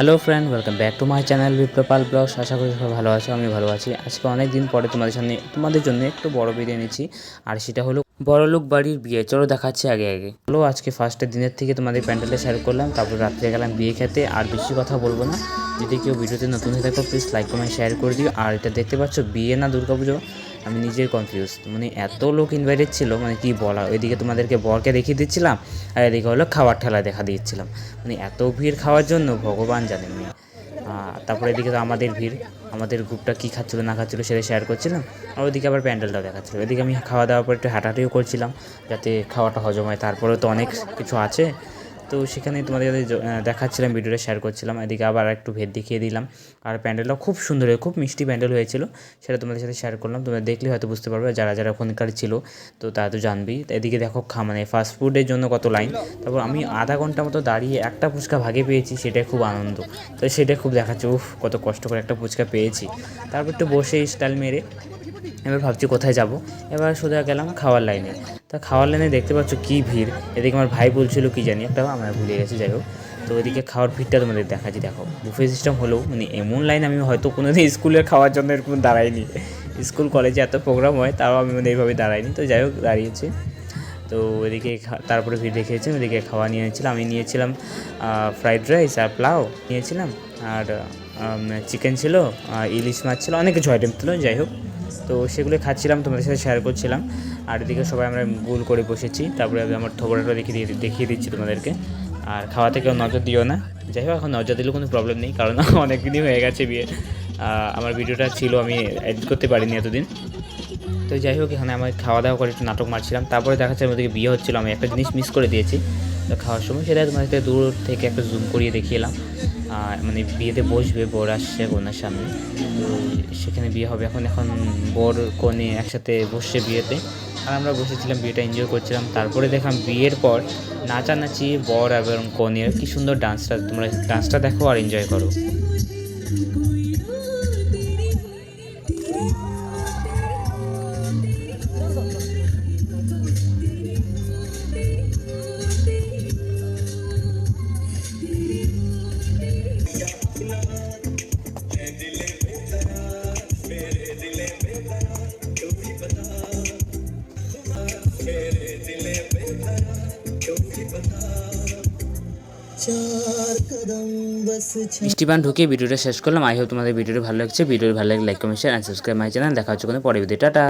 Hello friend, welcome back to my channel Biplopal blogs. আশা করি সবাই ভালো আছো, আমি ভালো আছি। আজকে অনেক দিন পরে তোমাদের জন্য একটু বড় ভিডিও এনেছি, আর সেটা হলো বড়লোক বাড়ির বিয়ে। চলো দেখাচ্ছি আগে আগে। হলো আজকে ফার্স্টের দিনের থেকে তোমাদের প্যান্ডেলটা শেয়ার করলাম, তারপর রাত্রে গেলাম বিয়ে খেতে। আর বেশি কথা বলবো না, যদি কেউ ভিডিওতে নতুন হয়ে থাকো প্লিজ লাইক কমেন্ট শেয়ার করে দিও। আর এটা দেখতে পাচ্ছ বিয়ে না দুর্গাপুজো, আমি নিজেই কনফিউজ। মানে এত লোক ইনভাইটেড ছিল, মানে কি বলা। ওইদিকে তোমাদেরকে বরকে দেখিয়ে দিচ্ছিলাম, আর এদিকে হলো খাবার ঠেলা দেখা দিচ্ছিলাম। মানে এত ভিড় খাওয়ার জন্য ভগবান জানেন। তারপরে এদিকে তো আমাদের ভিড়, আমাদের গ্রুপটা কী খাচ্ছিলো না খাচ্ছিলো সেটা শেয়ার করছিলাম। আর ওইদিকে আবার প্যান্ডেলটাও দেখাচ্ছিলো। এদিকে আমি খাওয়া দাওয়ার পর একটু হাঁটাহাঁটিও করছিলাম, যাতে খাওয়াটা হজম হয়। তারপরেও তো অনেক কিছু আছে, তো সেখানে তোমাদের দেখাচ্ছিলাম, ভিডিওটা শেয়ার করছিলাম। এদিকে আবার একটু ভেদ দেখিয়ে দিলাম। আর প্যান্ডেলটাও খুব সুন্দর, খুব মিষ্টি প্যান্ডেল হয়েছিল, সেটা তোমাদের সাথে শেয়ার করলাম। তোমরা দেখলে হয়তো বুঝতে পারবে, যারা যারা ওখানকার ছিল তো তারা তো জানবেই। এদিকে দেখো মানে ফাস্টফুডের জন্য কত লাইন। তারপর আমি আধা ঘন্টা মতো দাঁড়িয়ে একটা ফুচকা ভাগে পেয়েছি, সেটাই খুব আনন্দ। তো সেটা খুব দেখাচ্ছে, উফ কত কষ্ট করে একটা ফুচকা পেয়েছি। তারপর একটু বসে স্টাইল মেরে এবার ভাবছি কোথায় যাব। এবার সোজা গেলাম খাওয়ার লাইনে। তা খাওয়ার লাইনে দেখতে পাচ্ছ কী ভিড়। এদিকে আমার ভাই বলছিল কী জানি একটা, আমরা ভুলে গেছি, যাই হোক। তো ওইদিকে খাওয়ার ভিড়টা তোমাদের দেখাচ্ছি। দেখো বুফে সিস্টেম হলেও মানে এমন লাইন আমি হয়তো কোনো দিন স্কুলের খাওয়ার জন্য এরকম দাঁড়াইনি। স্কুল কলেজে এত প্রোগ্রাম হয়, তাও আমি মানে এইভাবে দাঁড়াইনি। তো যাই হোক দাঁড়িয়েছি। তো ওইদিকে তারপরে ভিড় দেখিয়েছি, ওইদিকে খাওয়া নিয়ে নিয়েছিলাম। আমি নিয়েছিলাম ফ্রাইড রাইস আর পোলাও নিয়েছিলাম, আর চিকেন ছিল, ইলিশ মাছ ছিল, অনেক কিছু আইটেম ছিল। যাই হোক, তো সেগুলো খাচ্ছিলাম, তোমাদের সাথে শেয়ার করছিলাম। আর এদিকে সবাই আমরা গোল করে বসেছি। তারপরে আমি আমার থোবড়াটা দেখিয়ে দিচ্ছি তোমাদেরকে। আর খাওয়াতে কেউ নজর দিও না। যাই হোক, এখন নজর দিলেও কোনো প্রবলেম নেই, কারণ অনেক দিনই হয়ে গেছে বিয়ে। আমার ভিডিওটা ছিল, আমি এডিট করতে পারিনি এতদিন। তো যাই হোক, এখানে আমি খাওয়া দাওয়া করে একটু নাটক মারছিলাম। তারপরে দেখাচ্ছে ওদিকে বিয়ে হচ্ছিলো। আমি একটা জিনিস মিস করে দিয়েছি তো খাওয়ার সময়, সেটা তোমাদেরকে দূর থেকে একটা জুম করিয়ে দেখিয়ে এলাম। মানে বিয়েতে বসবে, বর আসছে কন্যার সামনে, তো সেখানে বিয়ে হবে। এখন বর কনে একসাথে বসছে বিয়েতে, আর আমরা বসেছিলাম, বিয়েটা এনজয় করছিলাম। তারপরে দেখলাম বিয়ের পর নাচানাচি বর এবং কনের, কি সুন্দর ডান্সটা। তোমরা ডান্সটা দেখো আর এনজয় করো। মিষ্টি পান ঢুকিয়ে ভিডিওটা শেষ করলাম। আই হোপ তোমাদের ভিডিওটা ভালো লাগছে। ভিডিওটা ভালো লাগলে like comment share and subscribe my channel. দেখা হচ্ছে কোনো পরে ভিডিও। টাটা।